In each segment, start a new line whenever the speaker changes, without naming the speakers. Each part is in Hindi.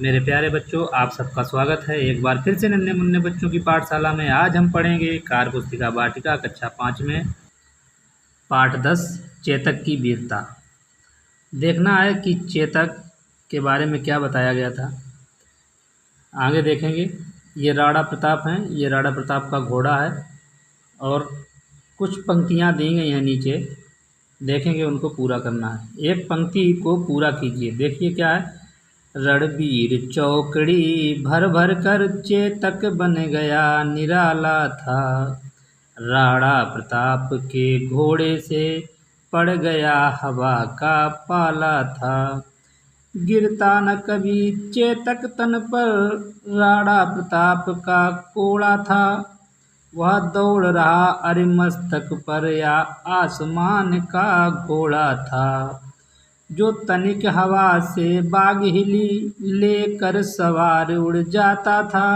मेरे प्यारे बच्चों, आप सबका स्वागत है एक बार फिर से नन्हे मुन्ने बच्चों की पाठशाला में। आज हम पढ़ेंगे कार्य पुस्तिका वाटिका कक्षा 5 में पाठ 10 चेतक की वीरता। देखना है कि चेतक के बारे में क्या बताया गया था। आगे देखेंगे। ये राणा प्रताप हैं, ये राणा प्रताप का घोड़ा है और कुछ पंक्तियाँ दी गई हैं नीचे, देखेंगे उनको पूरा करना है। एक पंक्ति को पूरा कीजिए। देखिए क्या है। रणबीर चौकड़ी भर भर कर चेतक बन गया निराला था। राणा प्रताप के घोड़े से पड़ गया हवा का पाला था। गिरता न कभी चेतक तन पर राणा प्रताप का कोड़ा था। वह दौड़ रहा अरिमस्तक पर या आसमान का घोड़ा था। जो तनिक हवा से बाग हिली लेकर सवार उड़ जाता था।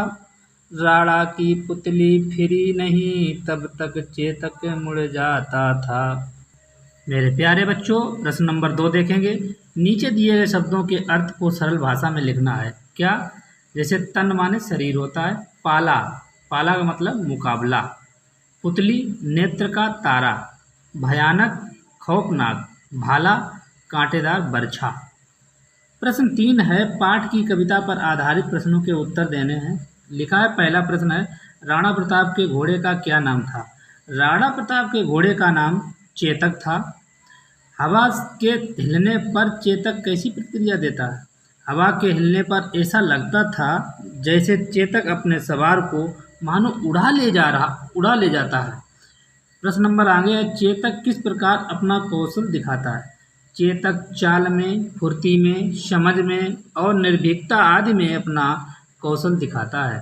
राणा की पुतली फिरी नहीं तब तक चेतक मुड़ जाता था। मेरे प्यारे बच्चों, प्रश्न नंबर 2 देखेंगे। नीचे दिए गए शब्दों के अर्थ को सरल भाषा में लिखना है। क्या? जैसे तन माने शरीर होता है, पाला, पाला का मतलब मुकाबला, पुतली नेत्र का तारा, भयानक खौफनाक, भाला कांटेदार बरछा। प्रश्न 3 है, पाठ की कविता पर आधारित प्रश्नों के उत्तर देने हैं। लिखा है, पहला प्रश्न है, राणा प्रताप के घोड़े का क्या नाम था? राणा प्रताप के घोड़े का नाम चेतक था। हवा के हिलने पर चेतक कैसी प्रतिक्रिया देता है? हवा के हिलने पर ऐसा लगता था जैसे चेतक अपने सवार को मानो उड़ा ले जाता है। प्रश्न नंबर आगे है, चेतक किस प्रकार अपना कौशल दिखाता है? चेतक चाल में, फुर्ती में, समझ में और निर्भीकता आदि में अपना कौशल दिखाता है।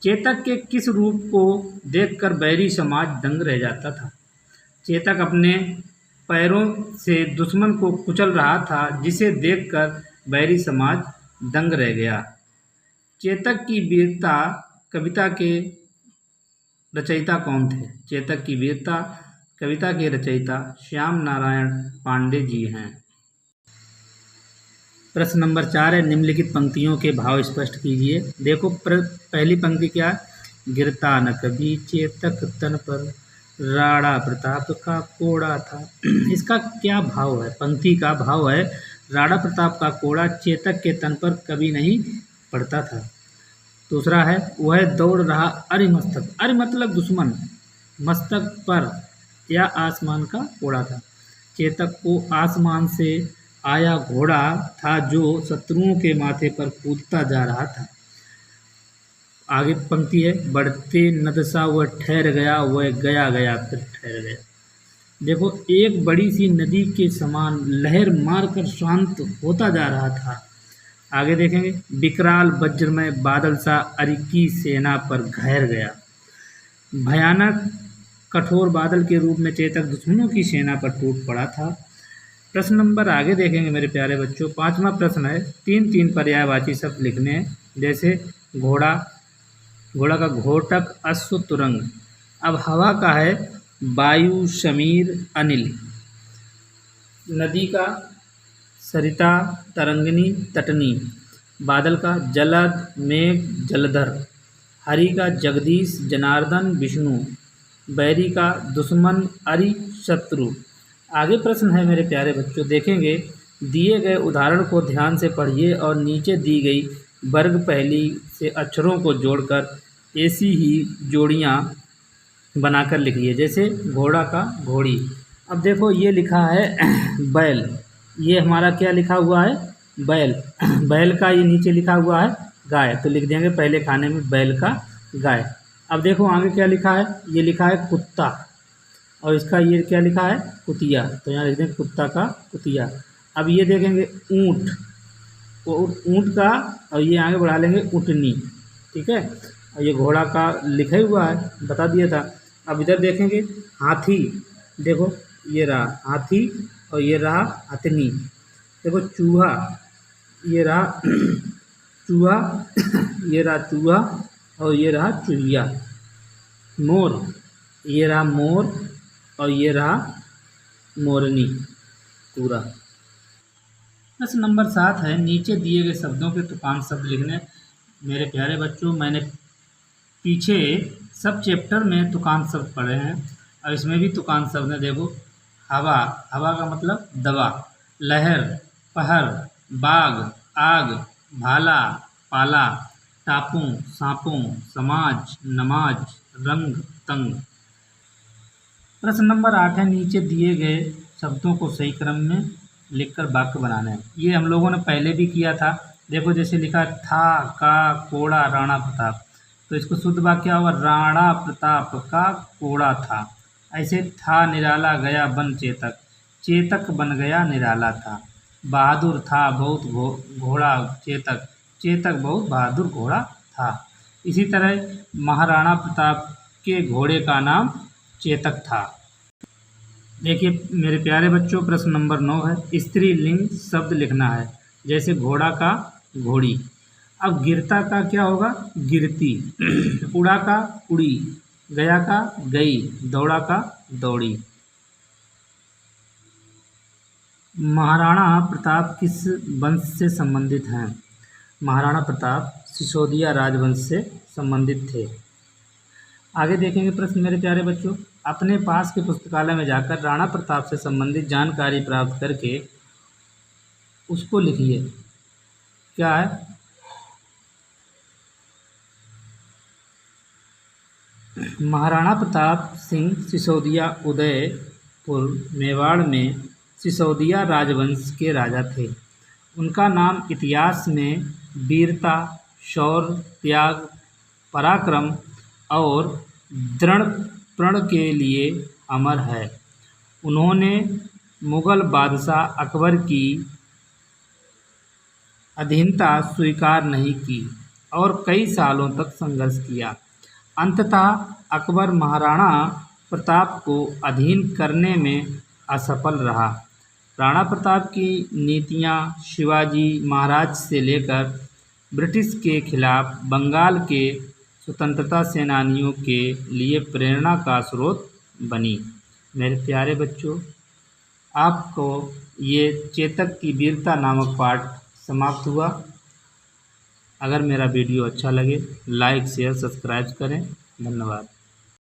चेतक के किस रूप को देखकर बैरी समाज दंग रह जाता था? चेतक अपने पैरों से दुश्मन को कुचल रहा था, जिसे देखकर बैरी समाज दंग रह गया। चेतक की वीरता कविता के रचयिता कौन थे? चेतक की वीरता कविता के रचयिता श्याम नारायण पांडे जी हैं। प्रश्न नंबर 4 है, निम्नलिखित पंक्तियों के भाव स्पष्ट कीजिए। देखो पहली पंक्ति क्या है? गिरता न कभी चेतक तन पर राणा प्रताप का कोड़ा था। इसका क्या भाव है? पंक्ति का भाव है, राणा प्रताप का कोड़ा चेतक के तन पर कभी नहीं पड़ता था। दूसरा है, वह दौड़ रहा अरिमस्तक, अरि मतलब दुश्मन, मस्तक पर या आसमान का घोड़ा था। चेतक को आसमान से आया घोड़ा था जो शत्रुओं के माथे पर कूदता जा रहा था। आगे पंक्ति है, बढ़ते नदसा वह ठहर गया, वह गया गया फिर ठहर गया। देखो, एक बड़ी सी नदी के समान लहर मारकर शांत होता जा रहा था। आगे देखेंगे, विकराल वज्रमय बादल सा अरि की सेना पर घेर गया। भयानक कठोर बादल के रूप में चेतक दुश्मनों की सेना पर टूट पड़ा था। प्रश्न नंबर आगे देखेंगे मेरे प्यारे बच्चों। 5वां प्रश्न है, 3 पर्यायवाची शब्द लिखने हैं। जैसे घोड़ा, घोड़ा का घोटक, अश्व, तुरंग। अब हवा का है वायु, समीर, अनिल। नदी का सरिता, तरंगिनी, तटनी। बादल का जलद, मेघ, जलधर। हरि का जगदीश, जनार्दन, विष्णु। बैरी का दुश्मन, अरि, शत्रु। आगे प्रश्न है मेरे प्यारे बच्चों, देखेंगे। दिए गए उदाहरण को ध्यान से पढ़िए और नीचे दी गई वर्ग पहली से अक्षरों को जोड़कर ऐसी ही जोड़ियाँ बनाकर लिखिए। जैसे घोड़ा का घोड़ी। अब देखो, ये लिखा है बैल, ये हमारा क्या लिखा हुआ है? बैल। बैल का ये नीचे लिखा हुआ है गाय, तो लिख देंगे पहले खाने में बैल का गाय। अब देखो आगे क्या लिखा है? ये लिखा है कुत्ता, और इसका ये क्या लिखा है? कुतिया, तो यहाँ लिख देंगे कुत्ता का कुतिया। अब ये देखेंगे ऊँट, वो ऊँट का, और ये आगे बढ़ा लेंगे ऊँटनी। ठीक है, और ये घोड़ा का लिखा ही हुआ है, बता दिया था। अब इधर देखेंगे हाथी, देखो ये रहा हाथी और ये रहा हथनी। देखो चूहा, ये रहा चूहा, ये रहा चूहा और ये रहा चूहिया। मोर, ये रहा मोर और ये रहा मोरनी पूरा। प्रश्न नंबर 7 है, नीचे दिए गए शब्दों के तुकांत शब्द लिखने। मेरे प्यारे बच्चों, मैंने पीछे सब चैप्टर में तुकांत शब्द पढ़े हैं और इसमें भी तुकांत शब्द है। देखो, हवा, हवा का मतलब दवा, लहर, पहर, बाग, आग, भाला, पाला, टापू, सांपों, समाज, नमाज, रंग, तंग। प्रश्न नंबर 8 है, नीचे दिए गए शब्दों को सही क्रम में लिखकर वाक्य बनाना है। ये हम लोगों ने पहले भी किया था। देखो, जैसे लिखा था का कोड़ा राणा प्रताप, तो इसको शुद्ध वाक्य क्या होगा? राणा प्रताप का कोड़ा था। ऐसे था निराला गया बन चेतक, चेतक बन गया निराला था। बहादुर था बहुत घोड़ा चेतक, चेतक बहुत बहादुर घोड़ा था। इसी तरह महाराणा प्रताप के घोड़े का नाम चेतक था। देखिए मेरे प्यारे बच्चों, प्रश्न नंबर 9 है, स्त्रीलिंग शब्द लिखना है। जैसे घोड़ा का घोड़ी। अब गिरता का क्या होगा? गिरती। उड़ा का उड़ी, गया का गई, दौड़ा का दौड़ी। महाराणा प्रताप किस वंश से संबंधित हैं? महाराणा प्रताप सिसोदिया राजवंश से संबंधित थे। आगे देखेंगे प्रश्न मेरे प्यारे बच्चों, अपने पास के पुस्तकालय में जाकर राणा प्रताप से संबंधित जानकारी प्राप्त करके उसको लिखिए। क्या है? महाराणा प्रताप सिंह सिसोदिया उदयपुर मेवाड़ में सिसोदिया राजवंश के राजा थे। उनका नाम इतिहास में वीरता, शौर्य, त्याग, पराक्रम और दृढ़ प्रण के लिए अमर है। उन्होंने मुगल बादशाह अकबर की अधीनता स्वीकार नहीं की और कई सालों तक संघर्ष किया। अंततः अकबर महाराणा प्रताप को अधीन करने में असफल रहा। राणा प्रताप की नीतियां शिवाजी महाराज से लेकर ब्रिटिश के खिलाफ बंगाल के स्वतंत्रता सेनानियों के लिए प्रेरणा का स्रोत बनी। मेरे प्यारे बच्चों, आपको ये चेतक की वीरता नामक पाठ समाप्त हुआ। अगर मेरा वीडियो अच्छा लगे लाइक शेयर सब्सक्राइब करें। धन्यवाद।